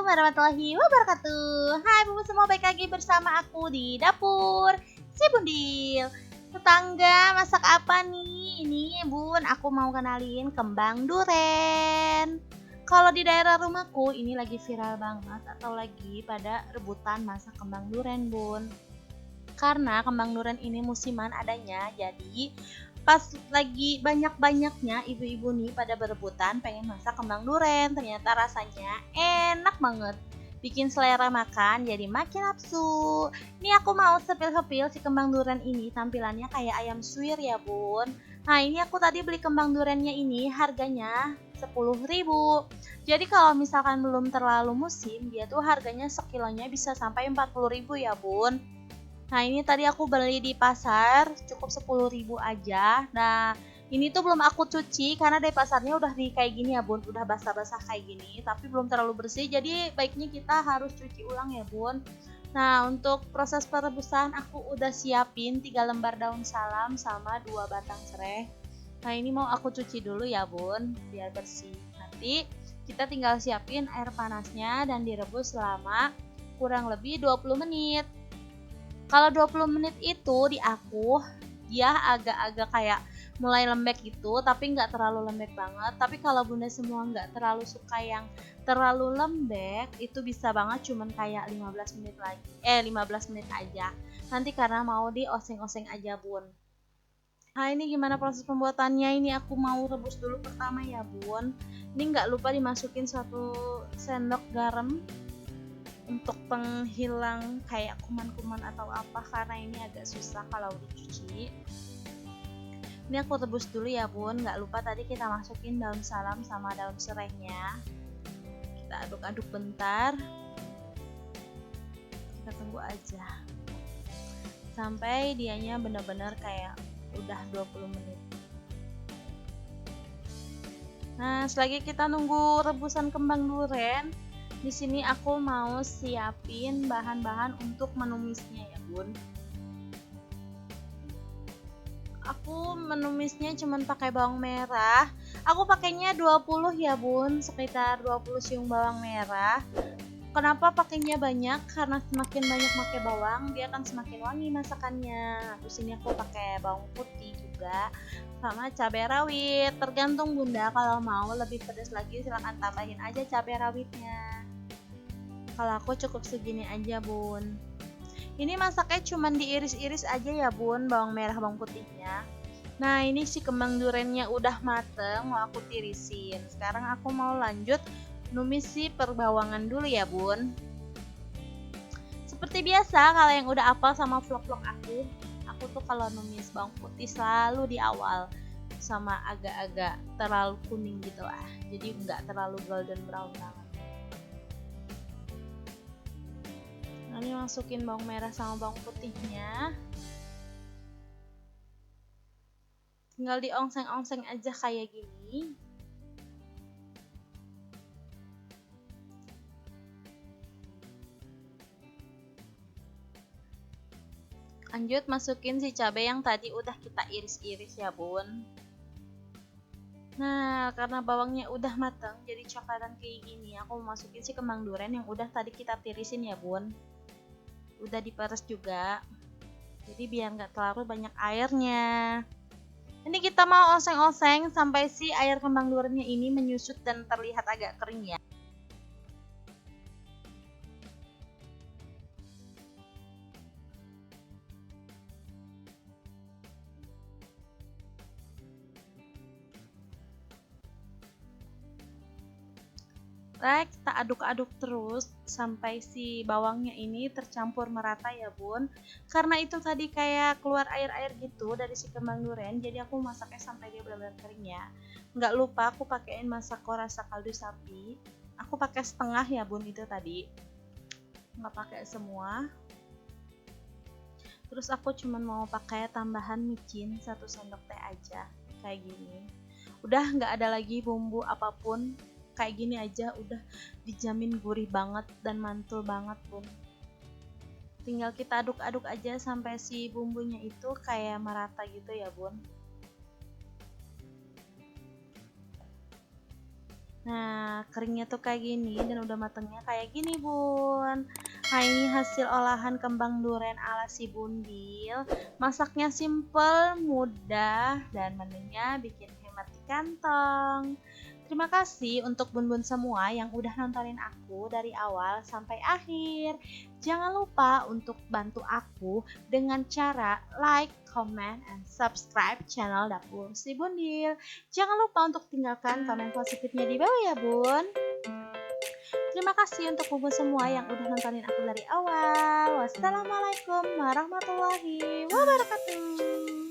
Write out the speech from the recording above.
warahmatullahi wabarakatuh. Hai bumbu semua, balik lagi bersama aku di dapur si Bundil. Tetangga, masak apa nih? Ini bun, aku mau kenalin kembang duren. Kalau di daerah rumahku ini lagi viral banget atau lagi pada rebutan masak kembang duren bun. Karena kembang duren ini musiman adanya, jadi pas lagi banyak-banyaknya ibu-ibu nih pada berebutan pengen masak kembang duren. Ternyata rasanya enak banget, bikin selera makan jadi makin nafsu. Nih aku mau sepil-sepil si kembang duren ini, tampilannya kayak ayam suwir ya bun. Nah ini aku tadi beli kembang durennya ini harganya 10.000. Jadi kalau misalkan belum terlalu musim, dia tuh harganya sekilonya bisa sampai 40.000 ya bun. Nah ini tadi aku beli di pasar cukup 10.000 aja. Nah ini tuh belum aku cuci karena dari pasarnya udah di kayak gini ya bun, udah basah-basah kayak gini, tapi belum terlalu bersih, jadi baiknya kita harus cuci ulang ya bun. Nah untuk proses perebusan aku udah siapin 3 lembar daun salam sama 2 batang serai. Nah ini mau aku cuci dulu ya bun biar bersih. Nanti kita tinggal siapin air panasnya dan direbus selama kurang lebih 20 menit. Kalau 20 menit itu di aku dia agak-agak kayak mulai lembek gitu, tapi nggak terlalu lembek banget. Tapi kalau bunda semua nggak terlalu suka yang terlalu lembek, itu bisa banget cuman kayak 15 menit lagi 15 menit aja. Nanti karena mau di oseng-oseng aja bun. Nah ini gimana proses pembuatannya, ini aku mau rebus dulu pertama ya bun. Ini nggak lupa dimasukin 1 sendok garam untuk penghilang kayak kuman-kuman atau apa, karena ini agak susah kalau dicuci. Ini aku rebus dulu ya bun. Nggak lupa tadi kita masukin daun salam sama daun serainya, kita aduk-aduk bentar, kita tunggu aja sampai dianya benar-benar kayak udah 20 menit. Nah selagi kita nunggu rebusan kembang duren, di sini aku mau siapin bahan-bahan untuk menumisnya ya bun. Aku menumisnya cuman pakai bawang merah. Aku pakainya 20 ya bun, sekitar 20 siung bawang merah. Kenapa pakainya banyak? Karena semakin banyak pakai bawang, dia akan semakin wangi masakannya. Terus ini aku pakai bawang putih juga sama cabai rawit. Tergantung bunda, kalau mau lebih pedas lagi silahkan tambahin aja cabai rawitnya. Kalau aku cukup segini aja bun. Ini masaknya cuman diiris-iris aja ya bun, bawang merah bawang putihnya. Nah ini si kembang durennya udah mateng, mau aku tirisin. Sekarang aku mau lanjut numis si perbawangan dulu ya bun. Seperti biasa kalau yang udah hafal sama vlog-vlog aku tuh kalau numis bawang putih selalu di awal sama agak-agak terlalu kuning gitu lah, jadi nggak terlalu golden brown banget. Ini masukin bawang merah sama bawang putihnya, tinggal diongseng-ongseng aja kayak gini. Lanjut masukin si cabai yang tadi udah kita iris-iris ya bun. Nah karena bawangnya udah matang jadi coklatan kayak gini, aku masukin si kembang duren yang udah tadi kita tirisin ya bun. Udah diperes juga, jadi biar nggak terlalu banyak airnya. Ini kita mau oseng-oseng sampai si air kembang durennya ini menyusut dan terlihat agak kering ya. Kita aduk-aduk terus sampai si bawangnya ini tercampur merata ya bun. Karena itu tadi kayak keluar air-air gitu dari si kembang duren, jadi aku masaknya sampai dia benar-benar kering ya. Nggak lupa aku pakein masako rasa kaldu sapi. Aku pakai setengah ya bun itu tadi, nggak pakai semua. Terus aku cuman mau pakai tambahan micin 1 sendok teh aja kayak gini. Udah nggak ada lagi bumbu apapun, kayak gini aja udah dijamin gurih banget dan mantul banget bun. Tinggal kita aduk-aduk aja sampai si bumbunya itu kayak merata gitu ya bun. Nah, keringnya tuh kayak gini dan udah matengnya kayak gini, Bun. Nah, ini hasil olahan kembang duren ala si Bundil. Masaknya simple, mudah, dan menunya bikin hemat di kantong. Terima kasih untuk bun-bun semua yang udah nontonin aku dari awal sampai akhir. Jangan lupa untuk bantu aku dengan cara like, comment, and subscribe channel Dapur Si Bundil. Jangan lupa untuk tinggalkan komen positifnya di bawah ya, Bun. Terima kasih untuk bun semua yang udah nontonin aku dari awal. Wassalamualaikum warahmatullahi wabarakatuh.